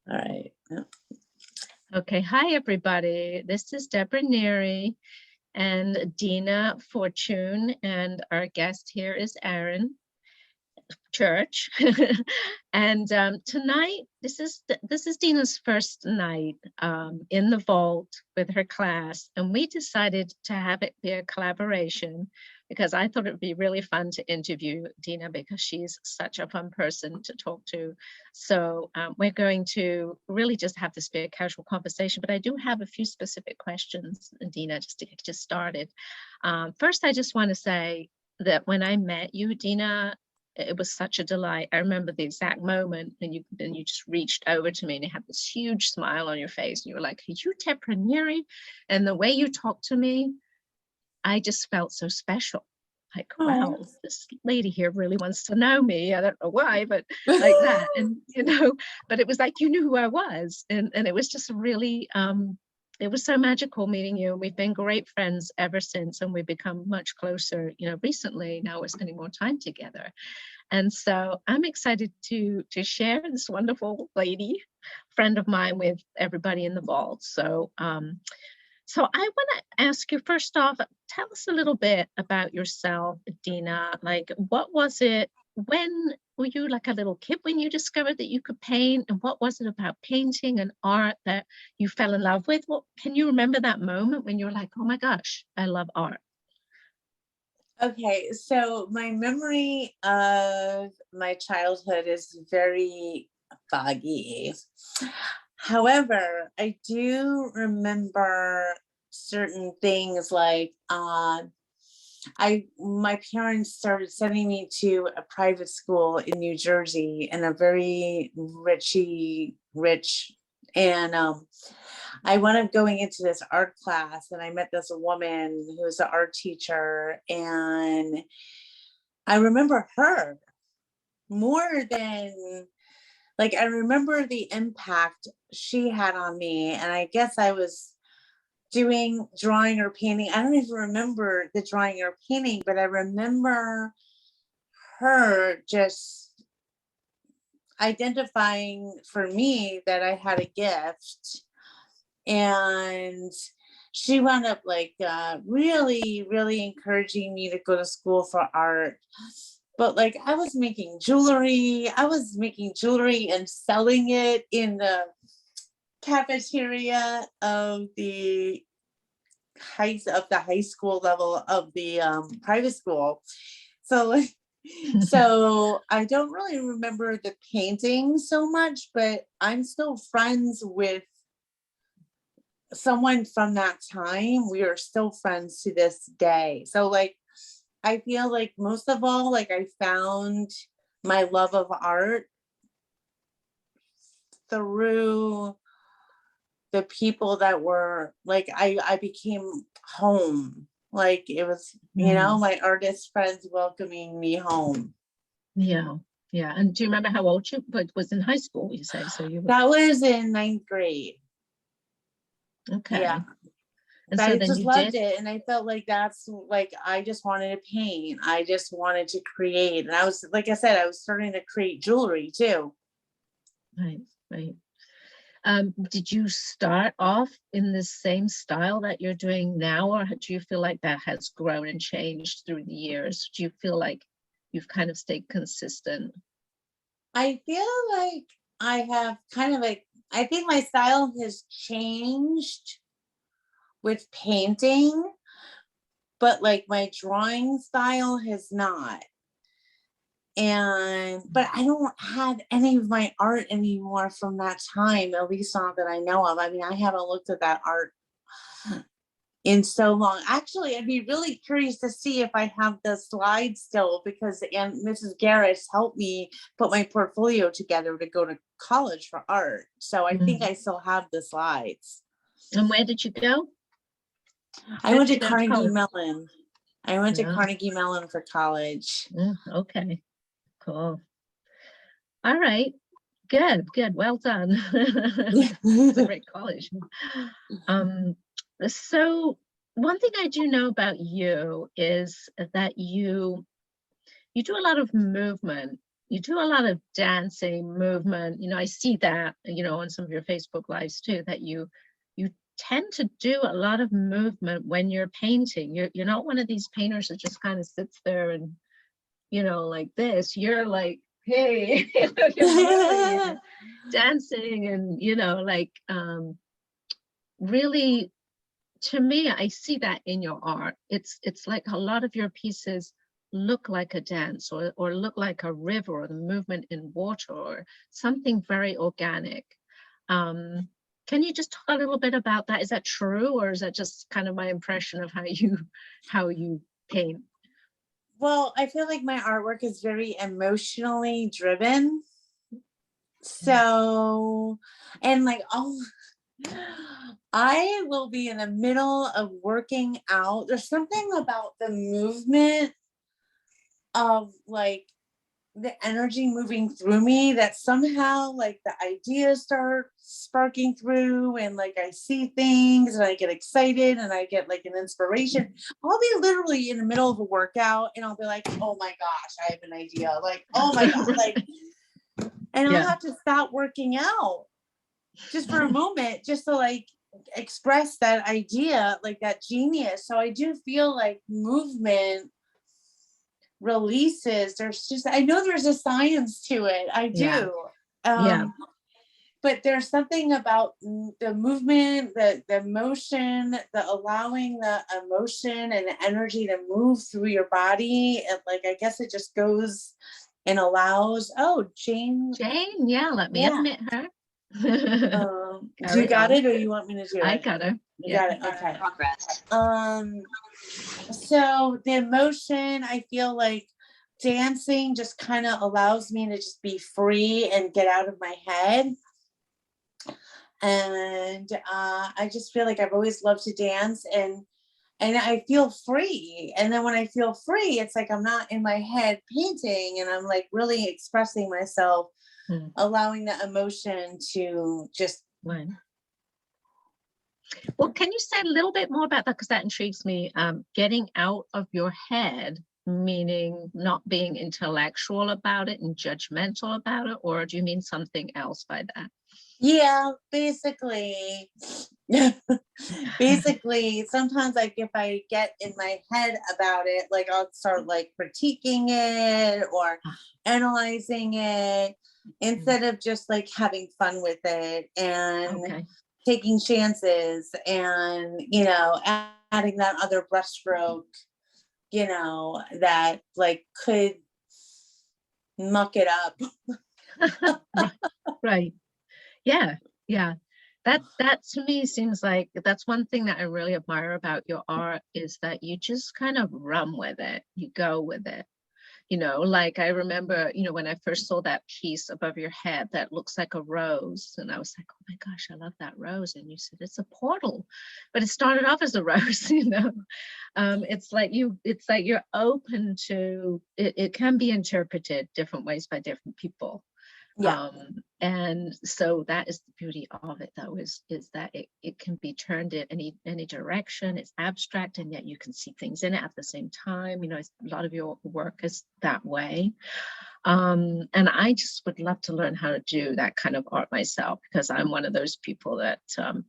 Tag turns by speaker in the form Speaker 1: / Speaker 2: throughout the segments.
Speaker 1: All right. Yeah.
Speaker 2: Okay, hi everybody. This is Deborah Neary and Dina Fortune, and our guest here is Aaron Church. And tonight, this is Dina's first night in the vault with her class, and we decided to have it be a collaboration because I thought it would be really fun to interview Dina because she's such a fun person to talk to. So we're going to really just have this be a casual conversation, but I do have a few specific questions, Dina, just to get you started. First, I just want to say that when I met you, Dina, it was such a delight. I remember the exact moment when you just reached over to me and you had this huge smile on your face. And you were like, "Are you Deborah Neary?" And the way you talked to me, I just felt so special. Like, wow, this lady here really wants to know me. I don't know why, but like that. And, but it was like you knew who I was. And it was just really, it was so magical meeting you. We've been great friends ever since, and we've become much closer, recently. Now we're spending more time together. And so I'm excited to share this wonderful lady, friend of mine, with everybody in the vault. So I want to ask you, first off, tell us a little bit about yourself, Dina. Like, what was it, when were you like a little kid when you discovered that you could paint? And what was it about painting and art that you fell in love with? Well, can you remember that moment when you were like, oh my gosh, I love art?
Speaker 1: Okay, so my memory of my childhood is very foggy. However, I do remember certain things like my parents started sending me to a private school in New Jersey, in a very rich, and I wound up going into this art class, and I met this woman who was an art teacher, and I remember her more than, like, I remember the impact she had on me. And I guess I was doing drawing or painting. I don't even remember the drawing or painting, but I remember her just identifying for me that I had a gift. And she wound up like really encouraging me to go to school for art. But like I was making jewelry and selling it in the cafeteria of the high school level of the private school. So so I don't really remember the painting so much, but I'm still friends with someone from that time. We are still friends to this day. So like I feel like most of all, like I found my love of art through the people that were like, I became home. Like it was, my artist friends welcoming me home.
Speaker 2: Yeah. And do you remember how old you was in high school, you say? So you were...
Speaker 1: That was in 9th grade.
Speaker 2: Okay.
Speaker 1: Yeah.
Speaker 2: And
Speaker 1: I
Speaker 2: so then
Speaker 1: just
Speaker 2: you
Speaker 1: loved
Speaker 2: did
Speaker 1: it. And I felt like that's like, I just wanted to paint. I just wanted to create. And I was, like I said, I was starting to create jewelry too.
Speaker 2: Right. Did you start off in the same style that you're doing now, or do you feel like that has grown and changed through the years? Do you feel like you've kind of stayed consistent?
Speaker 1: I feel like I have kind of like, I think my style has changed with painting, but like my drawing style has not. But I don't have any of my art anymore from that time, at least not that I know of. I mean, I haven't looked at that art in so long. Actually, I'd be really curious to see if I have the slides still, because Mrs. Garris helped me put my portfolio together to go to college for art. So I think I still have the slides.
Speaker 2: And where did you go?
Speaker 1: I went to Carnegie Mellon. I went to Carnegie Mellon for college.
Speaker 2: Okay, cool. All right, good. Well done. It's a great college. So one thing I do know about you is that you do a lot of movement you do a lot of dancing, movement. I see that, on some of your Facebook lives too, that you tend to do a lot of movement when you're painting. You're not one of these painters that just kind of sits there and, like this. You're like, hey, you're moving and dancing and, like, really, to me, I see that in your art. It's like a lot of your pieces look like a dance or look like a river or the movement in water or something very organic. Can you just talk a little bit about that? Is that true, or is that just kind of my impression of how you paint?
Speaker 1: Well, I feel like my artwork is very emotionally driven. So, and like, I will be in the middle of working out. There's something about the movement of like the energy moving through me that somehow like the ideas start sparking through, and like I see things and I get excited and I get like an inspiration. I'll be literally in the middle of a workout and I'll be like, oh my gosh, I have an idea. Like, oh my God, like, and I'll have to stop working out just for a moment, just to like express that idea, like that genius. So I do feel like movement releases, I know there's a science to it. I do. But there's something about the movement, the motion, the allowing the emotion and the energy to move through your body. And like, I guess it just goes and allows, Jane,
Speaker 2: let me admit her.
Speaker 1: Do you got it, or you want me to do it?
Speaker 2: I got her.
Speaker 1: You got it. Okay. Progress. So the emotion, I feel like dancing just kind of allows me to just be free and get out of my head. And I just feel like I've always loved to dance, and I feel free. And then when I feel free, it's like I'm not in my head painting, and I'm like really expressing myself, allowing the emotion to just.
Speaker 2: Well, can you say a little bit more about that? Because that intrigues me. Getting out of your head, meaning not being intellectual about it and judgmental about it, or do you mean something else by that?
Speaker 1: Yeah, basically, sometimes like if I get in my head about it, like I'll start like critiquing it or analyzing it instead of just like having fun with it and taking chances and, adding that other brushstroke, that like could muck it up.
Speaker 2: Right. Yeah. That to me seems like that's one thing that I really admire about your art, is that you just kind of run with it. You go with it. Like I remember, when I first saw that piece above your head that looks like a rose, and I was like, oh my gosh, I love that rose. And you said it's a portal, but it started off as a rose. It's like you're open to it. It can be interpreted different ways by different people. And so that is the beauty of it, though, is that it can be turned in any direction. It's abstract, and yet you can see things in it at the same time. A lot of your work is that way. And I just would love to learn how to do that kind of art myself, because I'm one of those people that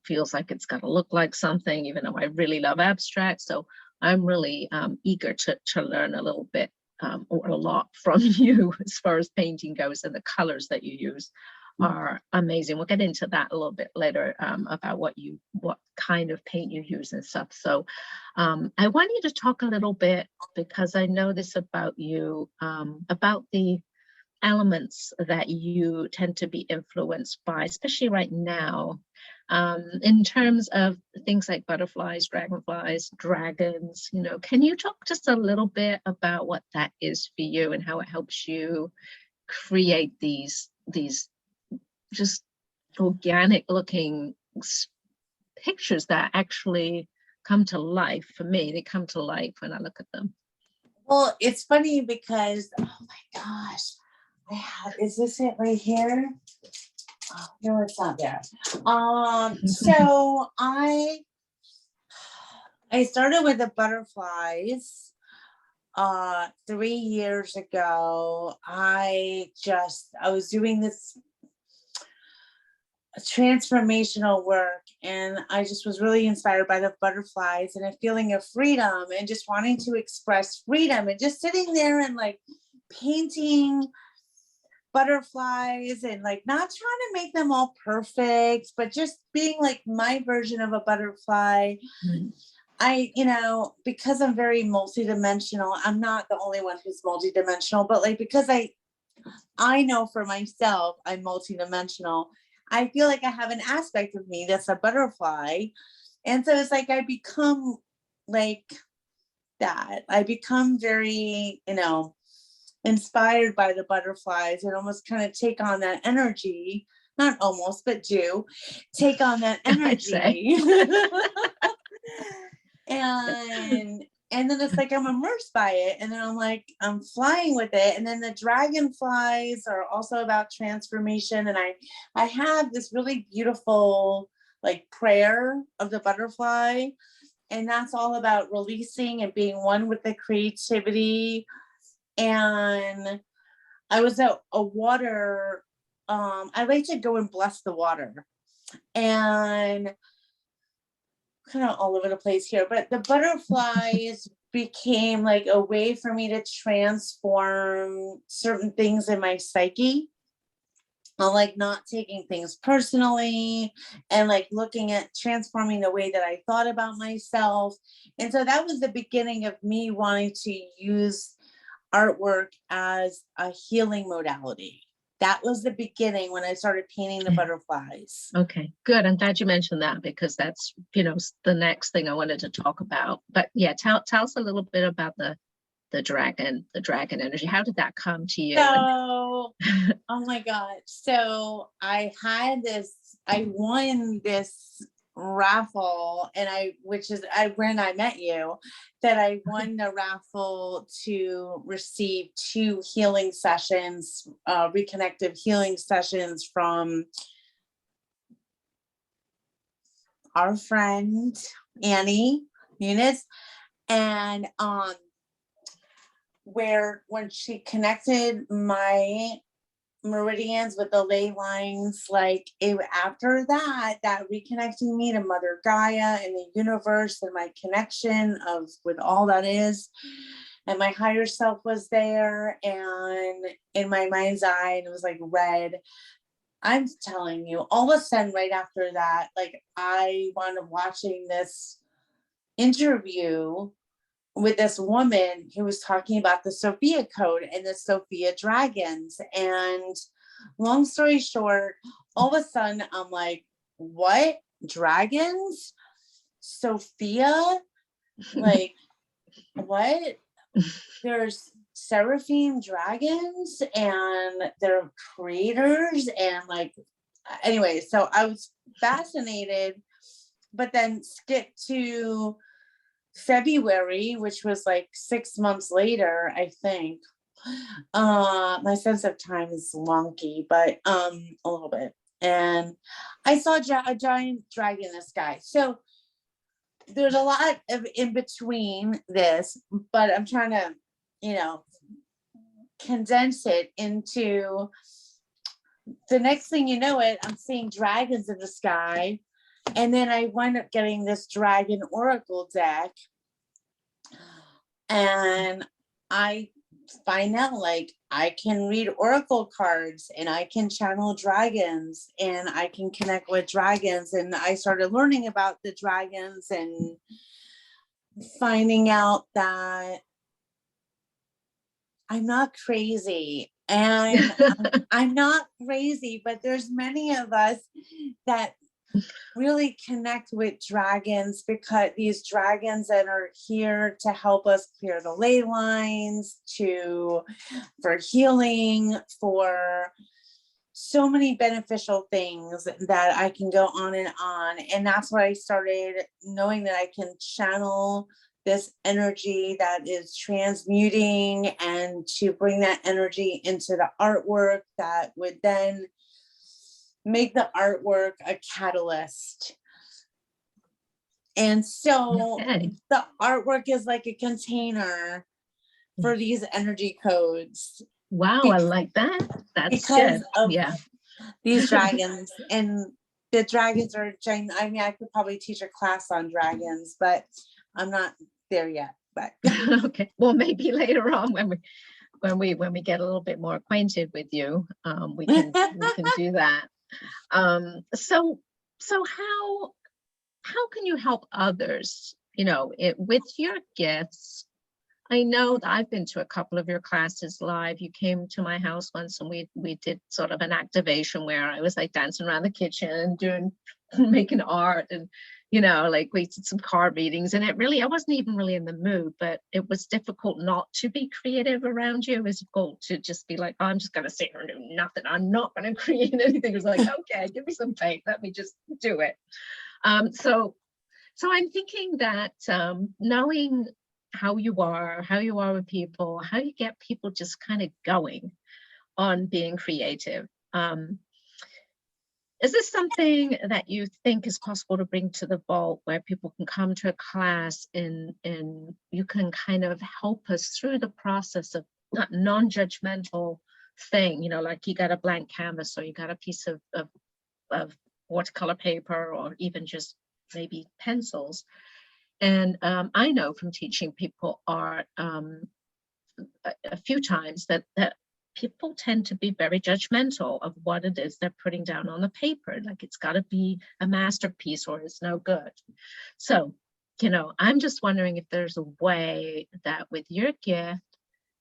Speaker 2: feels like it's got to look like something, even though I really love abstract. So I'm really eager to learn a little bit or a lot from you as far as painting goes, and the colors that you use are amazing. We'll get into that a little bit later about what kind of paint you use and stuff. So I want you to talk a little bit, because I know this about you, about the elements that you tend to be influenced by, especially right now, in terms of things like butterflies, dragonflies, dragons. Can you talk just a little bit about what that is for you and how it helps you create these just organic looking pictures that actually come to life? For me, they come to life when I look at them.
Speaker 1: Well, it's funny because, oh my gosh, is this it right here? Oh, no, it's not there. So I started with the butterflies, 3 years ago, I was doing this transformational work, and I just was really inspired by the butterflies and a feeling of freedom and just wanting to express freedom, and just sitting there and like painting butterflies and like not trying to make them all perfect, but just being like my version of a butterfly.
Speaker 2: Mm.
Speaker 1: Because I'm very multidimensional, I'm not the only one who's multidimensional, but like, because I know for myself, I'm multidimensional. I feel like I have an aspect of me that's a butterfly. And so it's like I become like that. I become very, inspired by the butterflies and almost kind of take on that energy. Not almost, but do take on that
Speaker 2: I'd say.
Speaker 1: energy. And then it's like I'm immersed by it, and then I'm flying with it. And then the dragonflies are also about transformation, and I have this really beautiful like prayer of the butterfly, and that's all about releasing and being one with the creativity. And I was at a water, I like to go and bless the water, and kind of all over the place here, but the butterflies became like a way for me to transform certain things in my psyche. I like not taking things personally, and like looking at transforming the way that I thought about myself. And so that was the beginning of me wanting to use artwork as a healing modality. That was the beginning when I started painting the butterflies.
Speaker 2: Okay, good. I'm glad you mentioned that, because that's, the next thing I wanted to talk about. But yeah, tell us a little bit about the dragon energy. How did that come to you?
Speaker 1: So, oh my God. So I won this raffle, and when I met you, that I won the raffle to receive 2 healing sessions, reconnective healing sessions from our friend Annie Muniz. And where when she connected my meridians with the ley lines, after that reconnecting me to Mother Gaia and the universe and my connection with all that is, and my higher self was there, and in my mind's eye, and it was like red. I'm telling you, all of a sudden right after that, I wound up watching this interview with this woman who was talking about the Sophia code and the Sophia dragons. And long story short, all of a sudden I'm like, what? Dragons? Sophia? Like, what? There's seraphim dragons and they're creators, and anyway, so I was fascinated, but then skip to February, which was 6 months later, I think. My sense of time is wonky, but a little bit. And I saw a giant dragon in the sky. So there's a lot of in between this, but I'm trying to, condense it into the next thing you know it, I'm seeing dragons in the sky. And then I wind up getting this dragon oracle deck. And I find out I can read oracle cards, and I can channel dragons, and I can connect with dragons. And I started learning about the dragons and finding out that I'm not crazy. And I'm not crazy, but there's many of us that really connect with dragons, because these dragons that are here to help us clear the ley lines, for healing, for so many beneficial things that I can go on. And that's where I started knowing that I can channel this energy that is transmuting, and to bring that energy into the artwork that would then make the artwork a catalyst. And so the artwork is like a container for these energy codes
Speaker 2: Wow, I like that. That's
Speaker 1: because
Speaker 2: good.
Speaker 1: of
Speaker 2: Yeah.
Speaker 1: these dragons. And the dragons are giant. I mean, I could probably teach a class on dragons, but I'm not there yet. But
Speaker 2: Okay. Well, maybe later on when we get a little bit more acquainted with you, we can do that. So how can you help others, with your gifts? I know that I've been to a couple of your classes live. You came to my house once and we did sort of an activation where I was like dancing around the kitchen doing making art, and like we did some card readings, and I wasn't even really in the mood, but it was difficult not to be creative around you. It was difficult to just be like, oh, I'm just going to sit here and do nothing. I'm not going to create anything. It was like, okay, give me some paint. Let me just do it. So I'm thinking that knowing how you are with people, how you get people just kind of going on being creative. Is this something that you think is possible to bring to the vault, where people can come to a class and you can kind of help us through the process of non-judgmental thing, like you got a blank canvas or you got a piece of watercolor paper or even just maybe pencils. And I know from teaching people art a few times that people tend to be very judgmental of what it is they're putting down on the paper. Like it's got to be a masterpiece or it's no good. So, I'm just wondering if there's a way that with your gift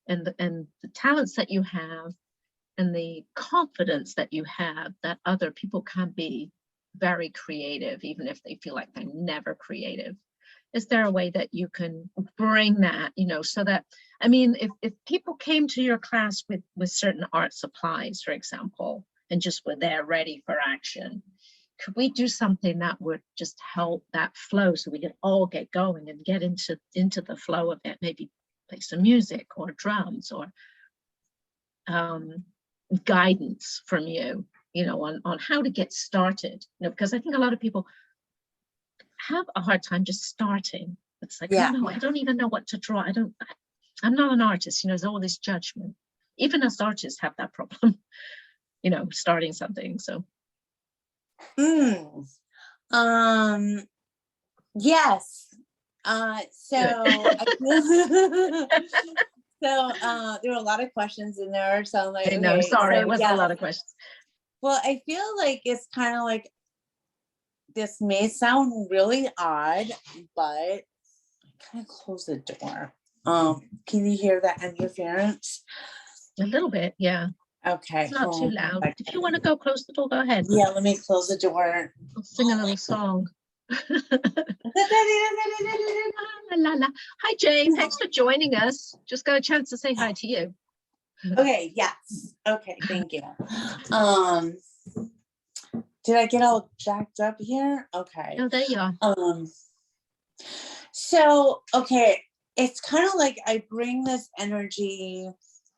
Speaker 2: and the talents that you have and the confidence that you have, that other people can be very creative, even if they feel like they're never creative. Is there a way that you can bring that, so that, I mean, if people came to your class with certain art supplies, for example, and just were there ready for action, could we do something that would just help that flow so we could all get going and get into the flow of it? Maybe play some music or drums or guidance from you, on how to get started, because I think a lot of people have a hard time just starting. It's like,
Speaker 1: yeah,
Speaker 2: oh no, I don't even know what to draw. I'm not an artist, there's all this judgment. Even us artists have that problem, starting something. So
Speaker 1: yes. So there were a lot of questions in there. So I'm like,
Speaker 2: I know,
Speaker 1: okay,
Speaker 2: sorry,
Speaker 1: so
Speaker 2: it was a lot of questions.
Speaker 1: Well, I feel like it's kind of like, this may sound really odd, but I kind of close the door. Can you hear that interference?
Speaker 2: A little bit, yeah.
Speaker 1: Okay.
Speaker 2: It's not too loud. If you want to go close the door, go ahead.
Speaker 1: Yeah, let me close the door.
Speaker 2: I'll sing a little song. La, la. Hi, Jane. Thanks for joining us. Just got a chance to say hi to you.
Speaker 1: Okay, yes. Okay, thank you. Did I get all jacked up here? Okay.
Speaker 2: Oh, there you are.
Speaker 1: So, okay, it's kind of like I bring this energy,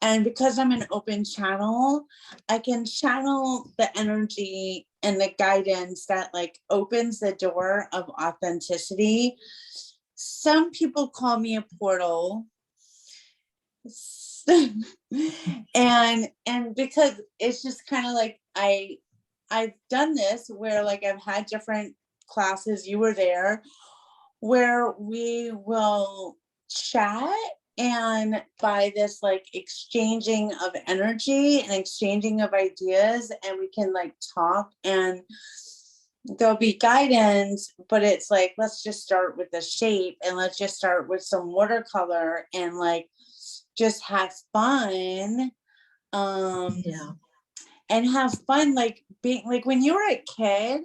Speaker 1: and because I'm an open channel, I can channel the energy and the guidance that like opens the door of authenticity. Some people call me a portal. and because it's just kind of like I've done this where like I've had different classes, you were there, where we will chat, and by this like exchanging of energy and exchanging of ideas, and we can like talk, and there'll be guidance, but it's like, let's just start with the shape, and let's just start with some watercolor, and like just have fun.
Speaker 2: Yeah.
Speaker 1: And have fun, like being like when you were a kid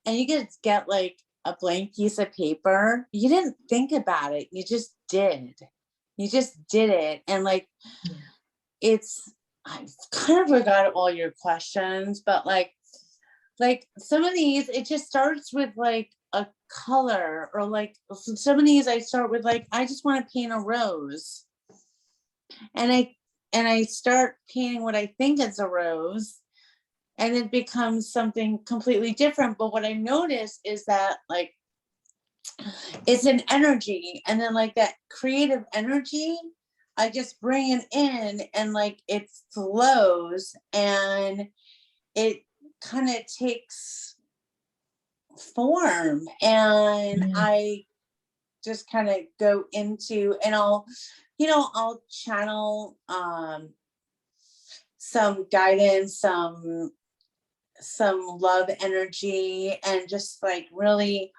Speaker 1: and you get like a blank piece of paper, you didn't think about it, you just did it. And like, I kind of forgot all your questions, but like some of these, it just starts with like a color, or like some of these I start with like, I just want to paint a rose, and I start painting what I think is a rose, and it becomes something completely different. But what I notice is that like it's an energy, and then like that creative energy I just bring it in and like it flows and it kind of takes form, and
Speaker 2: Yeah.
Speaker 1: I just kind of go into, and I'll channel some guidance, some love energy, and just like really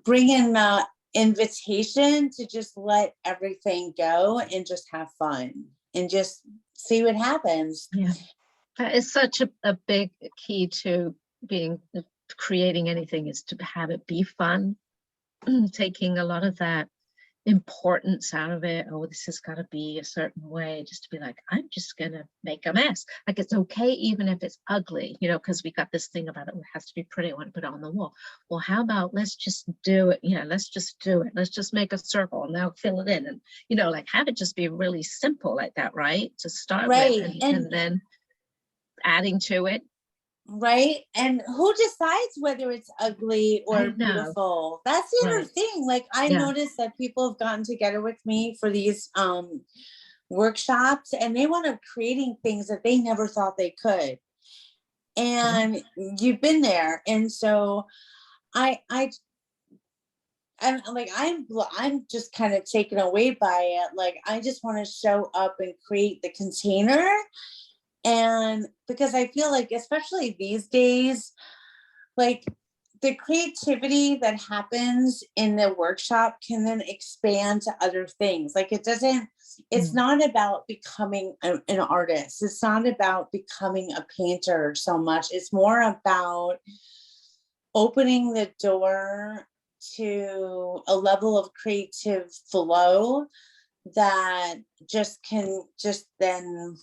Speaker 1: bring in the invitation to just let everything go and just have fun and just see what happens.
Speaker 2: Yeah. That is such a big key to creating anything, is to have it be fun. Taking a lot of that importance out of it. Oh, this has got to be a certain way, just to be like, I'm just gonna make a mess. Like, it's okay even if it's ugly, because we got this thing about it has to be pretty. I want to put it on the wall. Well, how about let's just do it? Yeah, let's just do it. Let's just make a circle and now fill it in, and like have it just be really simple like that, right, to start with,
Speaker 1: Right.
Speaker 2: and then adding to it.
Speaker 1: Right. And who decides whether it's ugly
Speaker 2: I
Speaker 1: or
Speaker 2: know.
Speaker 1: beautiful? That's the other
Speaker 2: Right.
Speaker 1: thing. Like, I
Speaker 2: Yeah.
Speaker 1: noticed that people have gotten together with me for these workshops, and they want to creating things that they never thought they could. And you've been there. And so I'm like, I'm just kind of taken away by it. Like, I just want to show up and create the container. And because I feel like, especially these days, like the creativity that happens in the workshop can then expand to other things. Like, it's not about becoming an artist. It's not about becoming a painter so much. It's more about opening the door to a level of creative flow that can then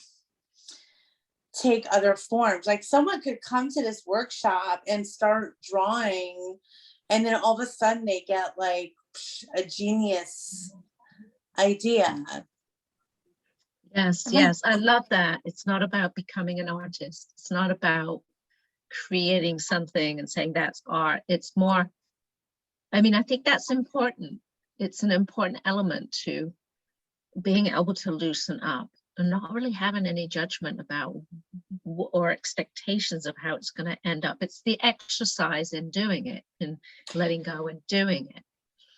Speaker 1: take other forms. Like, someone could come to this workshop and start drawing, and then all of a sudden they get like a genius idea.
Speaker 2: Yes, I love that. It's not about becoming an artist. It's not about creating something and saying that's art. It's more, I think that's important. It's an important element to being able to loosen up and not really having any judgment about or expectations of how it's going to end up. It's the exercise in doing it and letting go and doing it.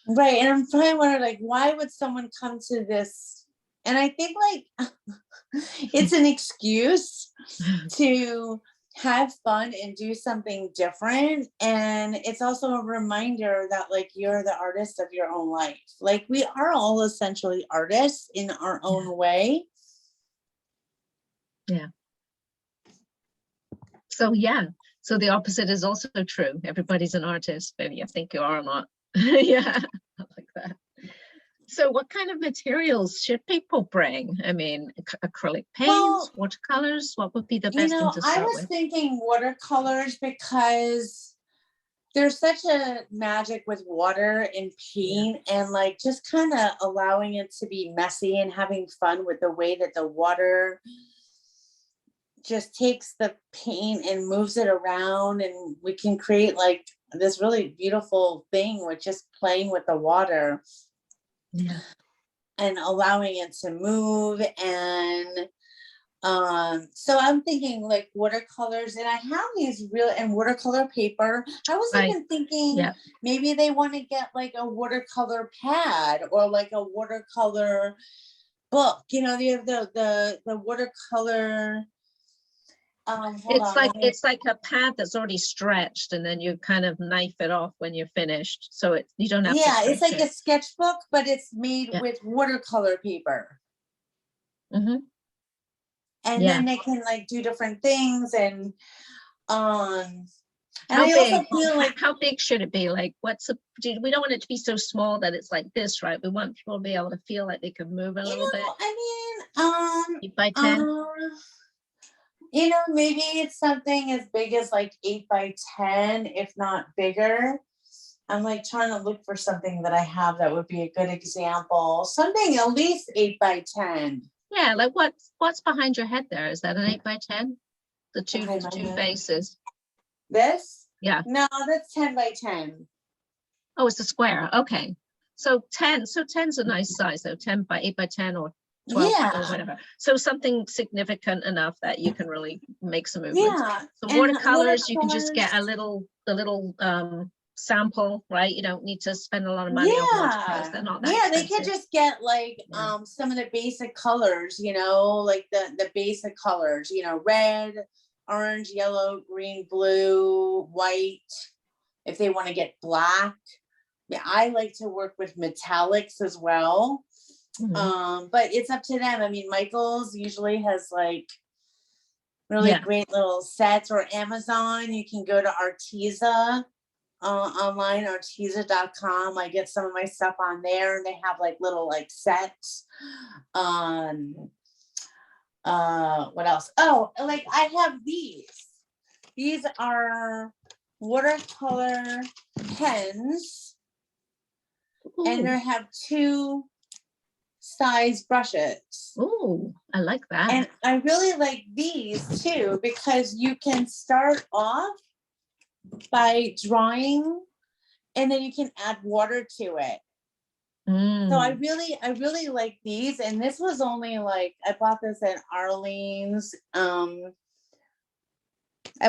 Speaker 1: Right. And I'm trying to wonder, like, why would someone come to this? And I think like it's an excuse to have fun and do something different. And it's also a reminder that like you're the artist of your own life. Like, we are all essentially artists in our own way.
Speaker 2: Yeah. So the opposite is also true. Everybody's an artist. Maybe you think you are or not. Yeah, I like that. So what kind of materials should people bring? Acrylic paints, watercolors, what would be the best thing to start
Speaker 1: I was thinking watercolors, because there's such a magic with water and paint, and like just kind of allowing it to be messy and having fun with the way that the water just takes the paint and moves it around, and we can create like this really beautiful thing with just playing with the water.
Speaker 2: Yeah.
Speaker 1: And allowing it to move. And so I'm thinking like watercolors, and I have these real and watercolor paper. I was even thinking maybe they want to get like a watercolor pad or like a watercolor book. You have the watercolor.
Speaker 2: It's like a pad that's already stretched, and then you kind of knife it off when you're finished, so you don't have to stretch
Speaker 1: it's like a sketchbook, but it's made with watercolor paper.
Speaker 2: Mm-hmm.
Speaker 1: And then they can like do different things, and
Speaker 2: how
Speaker 1: I
Speaker 2: big?
Speaker 1: also feel like,
Speaker 2: how big should it be? Like, we don't want it to be so small that it's like this, right? We want people to be able to feel like they can move a little bit. 8 by 10.
Speaker 1: Maybe it's something as big as like 8 by 10, if not bigger. I'm like trying to look for something that I have that would be a good example. Something at least 8 by 10.
Speaker 2: Yeah, like what's behind your head there? Is that an 8 by 10? The two faces.
Speaker 1: This?
Speaker 2: Yeah.
Speaker 1: No, that's 10 by 10.
Speaker 2: Oh, it's a square. Okay. So 10's a nice size, so 10 by 8 by 10 or 12 or
Speaker 1: Yeah,
Speaker 2: whatever. So something significant enough that you can really make some movements.
Speaker 1: yeah.
Speaker 2: The
Speaker 1: And
Speaker 2: watercolors, you can just get a
Speaker 1: watercolors,
Speaker 2: little sample, right? You don't need to spend a lot of money on watercolors.
Speaker 1: yeah,
Speaker 2: They're not that
Speaker 1: yeah, they could
Speaker 2: expensive.
Speaker 1: just get like
Speaker 2: Yeah.
Speaker 1: some of the basic colors, you know, like the basic colors, you know, red, orange, yellow, green, blue, white. If they want to get black, yeah, I like to work with metallics as well.
Speaker 2: Mhm.
Speaker 1: But it's up to them. I mean, Michaels usually has like really
Speaker 2: Yeah.
Speaker 1: great little sets, or Amazon. You can go to Arteza online, arteza.com. I get some of my stuff on there, and they have like little like sets. What else? Oh, like I have these are watercolor pens, and
Speaker 2: Ooh.
Speaker 1: they have two size brushes.
Speaker 2: Ooh, I like that.
Speaker 1: And I really like these too, because you can start off by drawing, and then you can add water to it. So I really like these. And this was only like, I bought this at Arlene's. I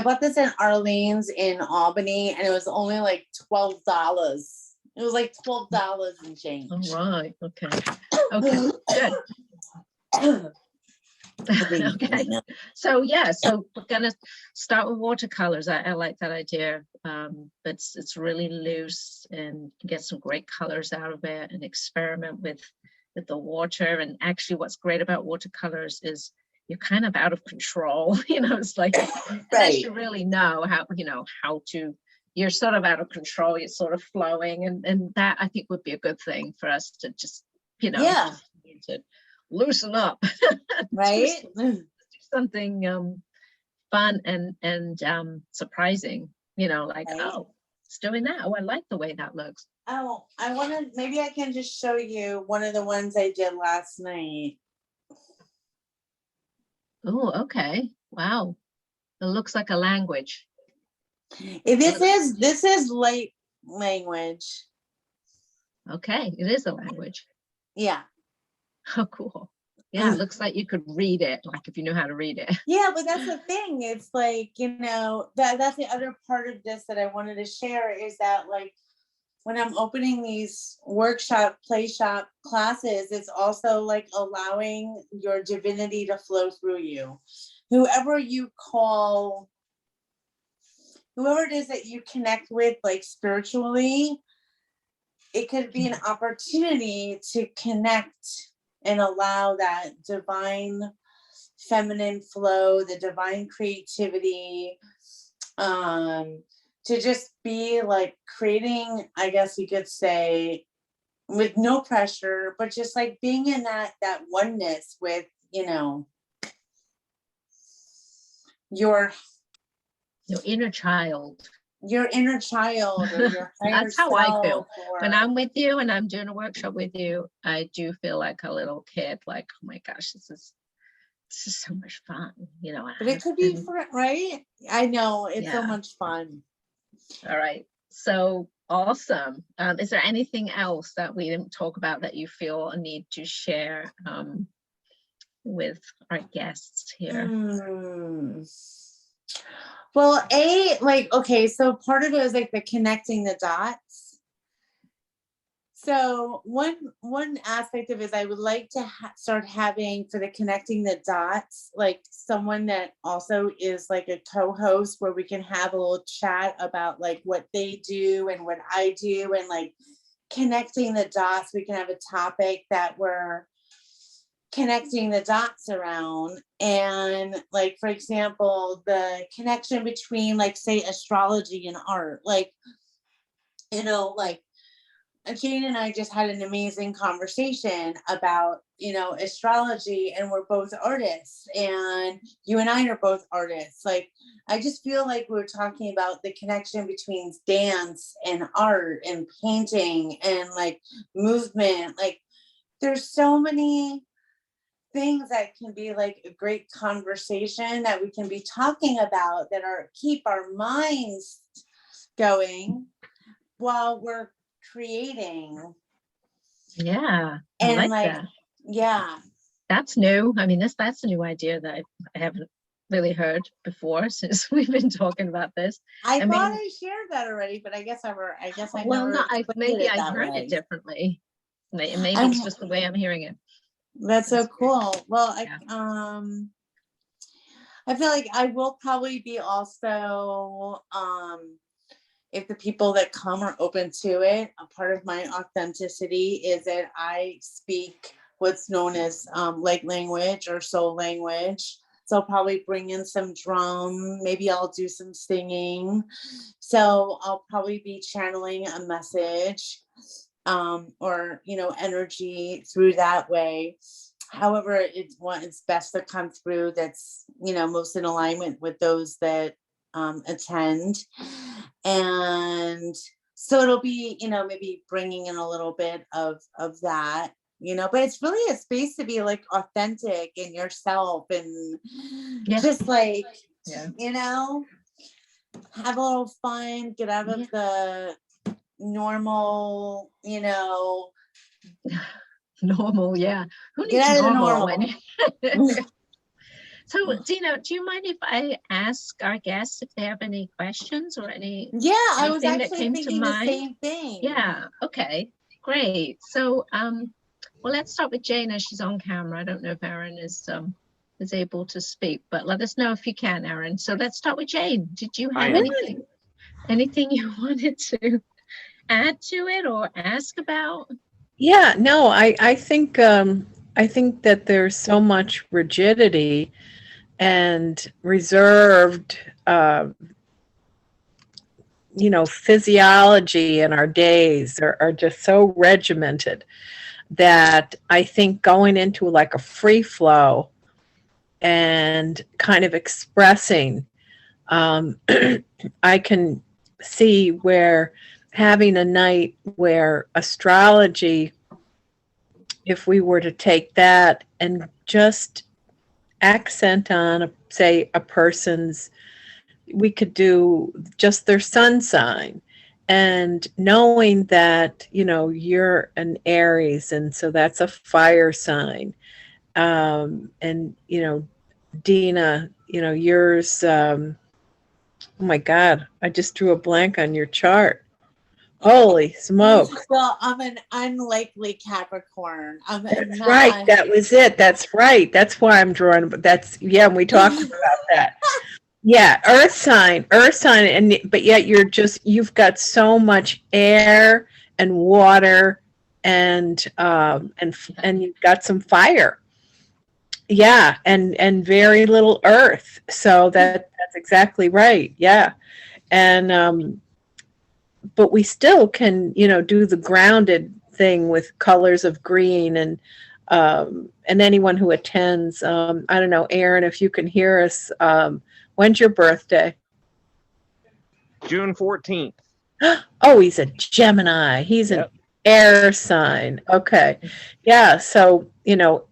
Speaker 1: bought this in Arlene's in Albany, and it was only like $12. It was like $12 and change.
Speaker 2: All right. Okay. Okay. Good. Okay. So yeah, so we're gonna start with watercolors. I like that idea. It's really loose, and you can get some great colors out of it, and experiment with the water. And actually, what's great about watercolors is you're kind of out of control. You know, it's like unless you really know how to. You're sort of out of control. You're sort of flowing, and that I think would be a good thing for us to just
Speaker 1: Yeah.
Speaker 2: to loosen up.
Speaker 1: Right.
Speaker 2: Do something fun and surprising, like,
Speaker 1: Right.
Speaker 2: oh, it's doing that. Oh, I like the way that looks.
Speaker 1: Oh, I want to, maybe I can just show you one of the ones I did last night.
Speaker 2: Oh, okay. Wow. It looks like a language.
Speaker 1: This is light language.
Speaker 2: Okay, it is a language.
Speaker 1: Yeah.
Speaker 2: Oh, cool. Yeah, it looks like you could read it, like if you know how to read it.
Speaker 1: Yeah, but that's the thing. It's like, that's the other part of this that I wanted to share, is that like when I'm opening these workshop, play shop classes, it's also like allowing your divinity to flow through you. Whoever you call, whoever it is that you connect with, like spiritually, it could be an opportunity to connect and allow that divine feminine flow, the divine creativity, to just be like creating, I guess you could say, with no pressure, but just like being in that oneness with, your
Speaker 2: inner child.
Speaker 1: Your inner child, or your higher
Speaker 2: That's how I feel.
Speaker 1: or...
Speaker 2: When I'm with you and I'm doing a workshop with you, I do feel like a little kid, like, oh my gosh, this is so much fun,
Speaker 1: But it could be fun, right? I know, it's so much fun.
Speaker 2: All right, so awesome. Is there anything else that we didn't talk about that you feel a need to share with our guests here?
Speaker 1: Well, okay, so part of it is like the connecting the dots. So one aspect of it is I would like to start having, for the connecting the dots, like someone that also is like a co-host, where we can have a little chat about like what they do and what I do, and like connecting the dots. We can have a topic that we're connecting the dots around. And like, for example, the connection between, like, say, astrology and art, like, like Jane and I just had an amazing conversation about, astrology, and we're both artists, and you and I are both artists. Like, I just feel like we're talking about the connection between dance and art and painting and like movement. Like, there's so many things that can be like a great conversation that we can be talking about, that keep our minds going while we're creating
Speaker 2: Yeah, I
Speaker 1: And
Speaker 2: like
Speaker 1: like,
Speaker 2: that.
Speaker 1: yeah,
Speaker 2: That's new. I mean, that's a new idea that I haven't really heard before since we've been talking about this.
Speaker 1: I
Speaker 2: I
Speaker 1: thought
Speaker 2: mean,
Speaker 1: I shared that already, but I guess I
Speaker 2: well,
Speaker 1: never
Speaker 2: no, I
Speaker 1: explained
Speaker 2: maybe
Speaker 1: it
Speaker 2: I
Speaker 1: that
Speaker 2: heard it
Speaker 1: way.
Speaker 2: differently. Maybe
Speaker 1: I'm
Speaker 2: it's just the way I'm hearing it.
Speaker 1: That's so
Speaker 2: That's weird.
Speaker 1: cool. Well,
Speaker 2: Yeah.
Speaker 1: I feel like I will probably be also, if the people that come are open to it, a part of my authenticity is that I speak what's known as light language or soul language. So I'll probably bring in some drum, maybe I'll do some singing. So I'll probably be channeling a message, or energy through that way. However, it's best to come through that's most in alignment with those that attend. And so it'll be maybe bringing in a little bit of that, but it's really a space to be like authentic in yourself and
Speaker 2: Yeah.
Speaker 1: just like
Speaker 2: Yeah.
Speaker 1: have a little fun, get out of
Speaker 2: Yeah.
Speaker 1: the normal,
Speaker 2: Normal. Yeah. Who
Speaker 1: get
Speaker 2: needs
Speaker 1: out of the
Speaker 2: normal
Speaker 1: normal.
Speaker 2: when So, Dina, do you mind if I ask our guests if they have any questions or
Speaker 1: Yeah, I was
Speaker 2: anything that
Speaker 1: actually
Speaker 2: came to
Speaker 1: thinking the
Speaker 2: mind?
Speaker 1: same thing.
Speaker 2: Yeah. Okay. Great. So, well, let's start with Jane as she's on camera. I don't know if Erin is able to speak, but let us know if you can, Erin. So let's start with Jane. Did you have anything you wanted to add to it or ask about?
Speaker 3: Yeah, no, I think that there's so much rigidity and reserved, physiology in our days are just so regimented that I think going into like a free flow and kind of expressing, I can see where having a night where astrology, if we were to take that and just accent on, say, a person's, we could do just their sun sign. And knowing that, you're an Aries, and so that's a fire sign. And, Dina, yours, oh my God, I just drew a blank on your chart. Holy smoke.
Speaker 1: Well, I'm an unlikely Capricorn.
Speaker 3: That's right. That was it. That's right. That's why I'm drawing. Yeah, and we talked about that. Yeah, earth sign, but yet you've got so much air and water and you've got some fire. Yeah, and very little earth. So that's exactly right. Yeah. And but we still can, do the grounded thing with colors of green and anyone who attends. I don't know, Aaron, if you can hear us. When's your birthday?
Speaker 4: June 14th.
Speaker 3: Oh, he's a Gemini. He's an air sign. Okay. Yeah. So,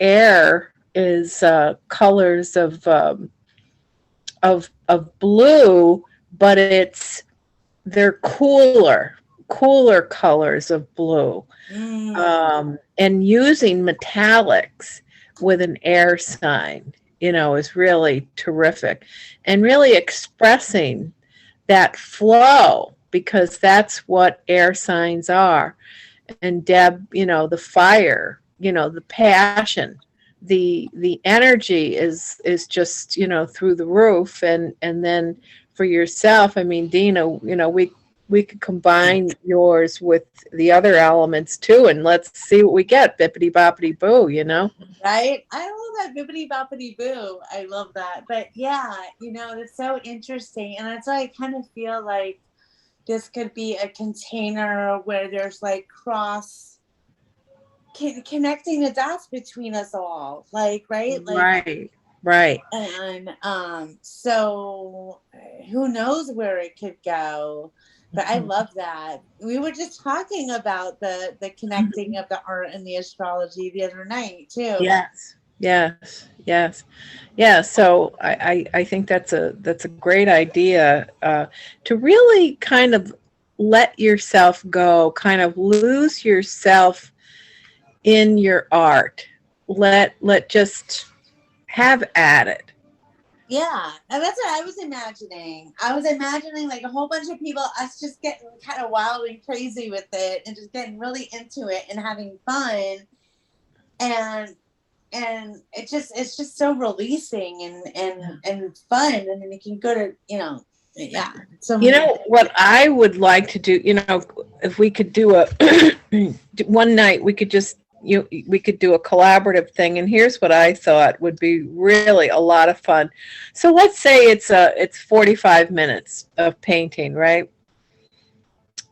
Speaker 3: air is colors of blue, but they're cooler colors of blue. And using metallics with an air sign, is really terrific, and really expressing that flow, because that's what air signs are. And Deb, the fire, the passion, the energy is just, through the roof. And then for yourself, I mean, Dina, we could combine yours with the other elements too, and let's see what we get. Bippity boppity boo,
Speaker 1: Right? I love that bippity boppity boo. I love that. But yeah, it's so interesting. And that's why I kind of feel like this could be a container where there's like connecting the dots between us all. Like, right? Like,
Speaker 3: right.
Speaker 1: And so who knows where it could go. But I love that. We were just talking about the connecting of the art and the astrology the other night too.
Speaker 3: Yes. Yeah. So I think that's a great idea, to really kind of let yourself go, kind of lose yourself in your art. Let just have at it.
Speaker 1: Yeah, and that's what I was imagining. I was imagining like a whole bunch of people, us just getting kind of wild and crazy with it and just getting really into it and having fun. And it's just so releasing and fun. And then you can go to, yeah. So
Speaker 3: You know what I would like to do, if we could do a one night, we could just we could do a collaborative thing. And here's what I thought would be really a lot of fun. So let's say it's 45 minutes of painting, right?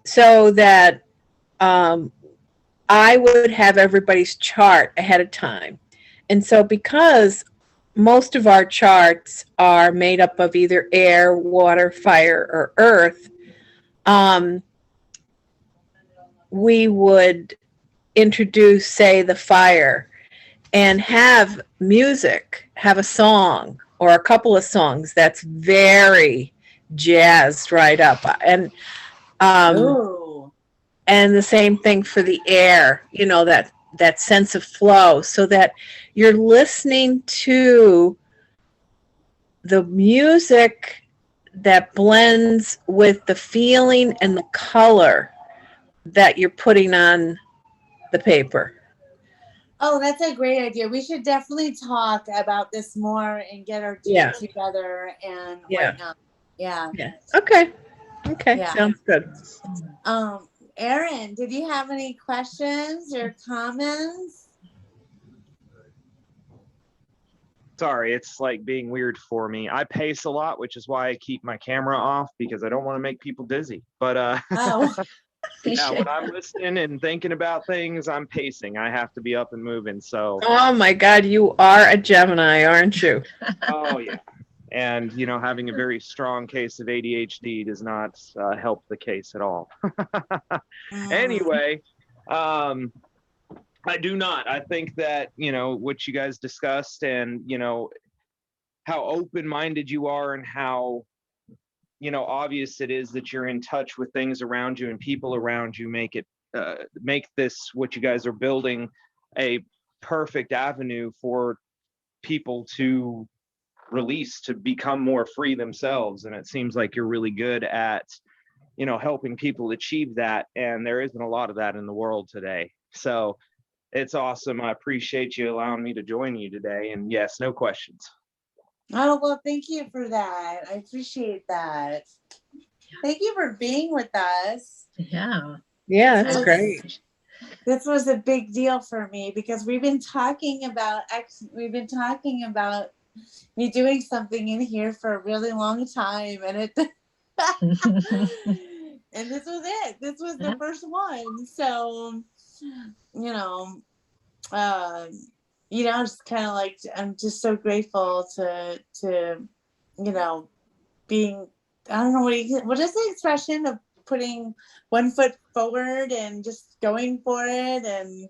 Speaker 3: So that I would have everybody's chart ahead of time. And so because most of our charts are made up of either air, water, fire, or earth, we would introduce, say, the fire and have music, have a song or a couple of songs that's very jazzed right up. And
Speaker 1: Ooh.
Speaker 3: and the same thing for the air, that sense of flow, so that you're listening to the music that blends with the feeling and the color that you're putting on the paper.
Speaker 1: Oh, that's a great idea. We should definitely talk about this more and get our team together and whatnot. Yeah.
Speaker 3: Okay.
Speaker 1: Yeah.
Speaker 3: Sounds good.
Speaker 1: Erin, did you have any questions or comments?
Speaker 4: Sorry, it's like being weird for me. I pace a lot, which is why I keep my camera off, because I don't want to make people dizzy. But
Speaker 1: Oh.
Speaker 4: yeah, when I'm listening and thinking about things, I'm pacing. I have to be up and moving. So.
Speaker 3: Oh my God, you are a Gemini, aren't you?
Speaker 4: Oh yeah. And having a very strong case of ADHD does not help the case at all. Anyway, I do not. I think that what you guys discussed, and how open-minded you are, and how obvious it is that you're in touch with things around you and people around you, make this, what you guys are building, a perfect avenue for people to release, to become more free themselves. And it seems like you're really good at helping people achieve that, and there isn't a lot of that in the world today. So it's awesome. I appreciate you allowing me to join you today. And yes, no questions.
Speaker 1: Oh, well, thank you for that. I appreciate that. Thank you for being with us.
Speaker 2: Yeah.
Speaker 3: Yeah, that's great.
Speaker 1: This was a big deal for me because we've been talking about me doing something in here for a really long time, and it and this was it. This was the first one. So, just kind of like, I'm just so grateful to being, I don't know, what is the expression of putting one foot forward and just going for it, and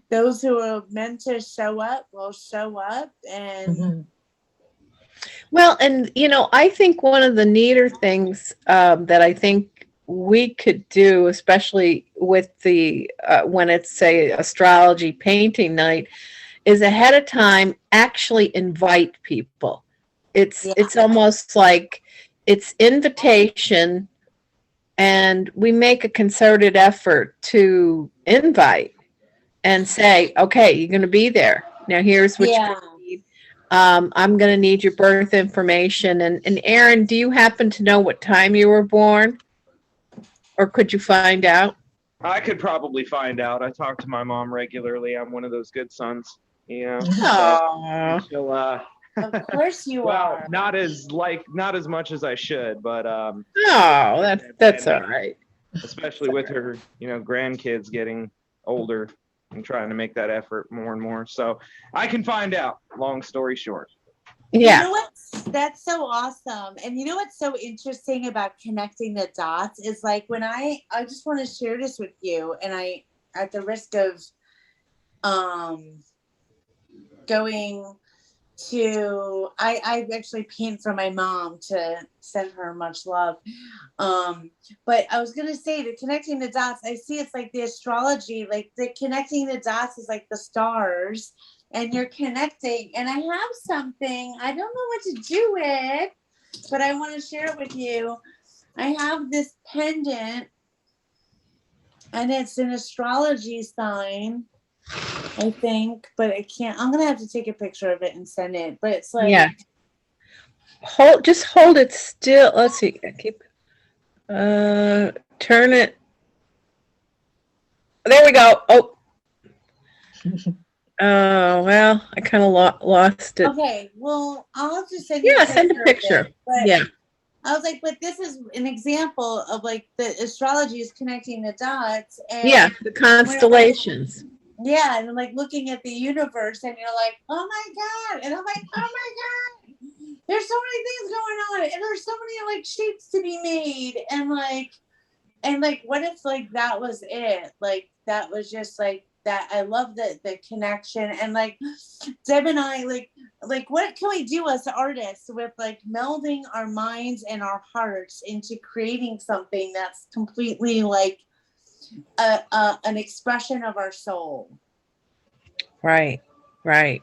Speaker 1: those who are meant to show up will show up. And
Speaker 3: well, and I think one of the neater things that I think we could do, especially with the when it's, say, astrology painting night, is ahead of time actually invite people. It's almost like it's invitation, and we make a concerted effort to invite and say, okay, you're going to be there. Now here's what you're going to need. I'm going to need your birth information. And Erin, do you happen to know what time you were born? Or could you find out?
Speaker 4: I could probably find out. I talk to my mom regularly. I'm one of those good sons.
Speaker 3: Aww.
Speaker 4: So
Speaker 1: of course you are.
Speaker 4: Not as much as I should, but
Speaker 3: that's all right.
Speaker 4: Especially with her, grandkids getting older and trying to make that effort more and more. So I can find out. Long story short.
Speaker 3: Yeah.
Speaker 1: You know what? That's so awesome. And you know what's so interesting about connecting the dots is, like, when I just want to share this with you, and I, at the risk of going I actually paint for my mom to send her much love. But I was gonna say, the connecting the dots, I see it's like the astrology, like the connecting the dots is like the stars, and you're connecting. And I have something, I don't know what to do with, but I want to share it with you. I have this pendant, and it's an astrology sign, I think, but I can't. I'm gonna have to take a picture of it and send it. But it's like,
Speaker 3: Yeah. Just hold it still. Let's see. Turn it. There we go. Oh. Oh, well, I kind of lost it.
Speaker 1: okay, well, I'll have to send you
Speaker 3: Yeah,
Speaker 1: a
Speaker 3: send a
Speaker 1: of
Speaker 3: picture.
Speaker 1: it, but
Speaker 3: Yeah.
Speaker 1: I was like, but this is an example of like the astrology is connecting the dots, and
Speaker 3: Yeah, the constellations.
Speaker 1: yeah, and like looking at the universe, and you're like, oh my god, and I'm like, oh my god, there's so many things going on, and there's so many like shapes to be made, and like what if like that was it, like that was just like that. I love the connection, and like Deb and I like what can we do as artists with like melding our minds and our hearts into creating something that's completely like an expression of our soul.
Speaker 3: Right, right.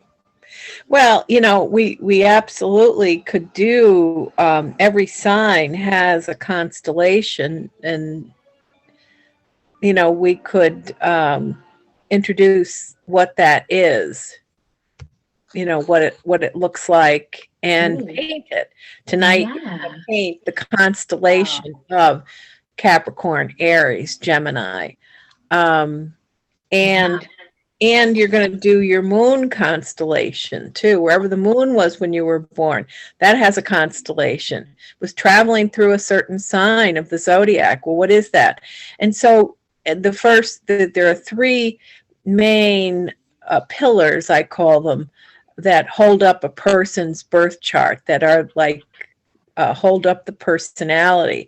Speaker 3: Well, we absolutely could do, every sign has a constellation, and, we could introduce what that is, what it looks like, and
Speaker 2: Ooh.
Speaker 3: paint it. Tonight, we're
Speaker 2: Yeah.
Speaker 3: gonna paint the constellation of Capricorn, Aries, Gemini. Um, and
Speaker 2: Wow.
Speaker 3: And you're going to do your moon constellation too, wherever the moon was when you were born. That has a constellation. It was traveling through a certain sign of the zodiac. Well, what is that? And so there are three main pillars, I call them, that hold up a person's birth chart, that are like hold up the personality.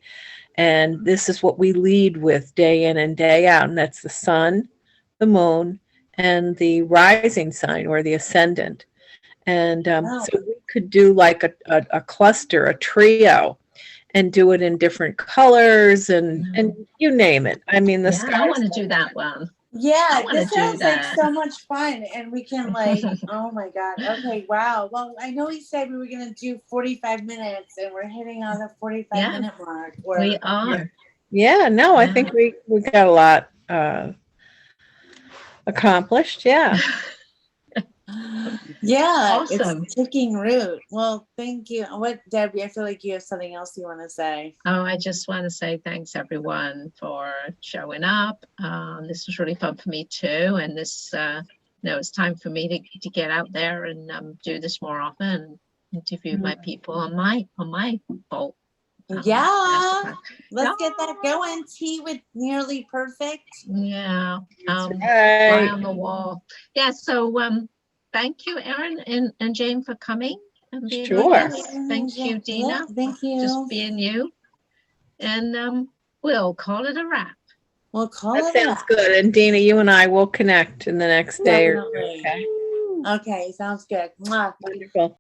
Speaker 3: And this is what we lead with day in and day out. And that's the sun, the moon, and the rising sign or the ascendant. And
Speaker 1: Wow.
Speaker 3: so we could do like a cluster, a trio, and do it in different colors and you name it. I mean, the
Speaker 2: Yeah, I want to do that one.
Speaker 1: Yeah,
Speaker 2: wanna
Speaker 1: this
Speaker 2: do
Speaker 1: sounds like
Speaker 2: that.
Speaker 1: so much fun, and we can like, oh my god, okay, wow. Well, I know we said we were gonna do 45 minutes, and we're hitting on the 45-minute mark.
Speaker 2: We are.
Speaker 3: Yeah, no, I
Speaker 2: Yeah.
Speaker 3: think we got a lot accomplished. Yeah.
Speaker 1: Yeah,
Speaker 2: Awesome.
Speaker 1: it's taking root. Well, thank you. What, Debbie? I feel like you have something else you want to say.
Speaker 2: Oh, I just want to say thanks everyone for showing up. This was really fun for me too, and this, it's time for me to get out there and do this more often. Interview my people on my boat.
Speaker 1: Yeah, let's get that going. Tea with Nearly Perfect.
Speaker 2: Yeah, fly
Speaker 3: Right.
Speaker 2: on the wall. Yeah. So thank you, Erin and Jane, for coming and being
Speaker 3: Sure.
Speaker 2: with us. Thank you, Dina.
Speaker 1: Yeah, thank you.
Speaker 2: Just being you. And we'll call it a wrap.
Speaker 1: We'll call
Speaker 3: That
Speaker 1: it a
Speaker 3: sounds
Speaker 1: wrap.
Speaker 3: good. And Dina, you and I will connect in the next day or two.
Speaker 1: Definitely.
Speaker 3: Okay.
Speaker 1: Okay, sounds good. Mwah.
Speaker 3: Wonderful.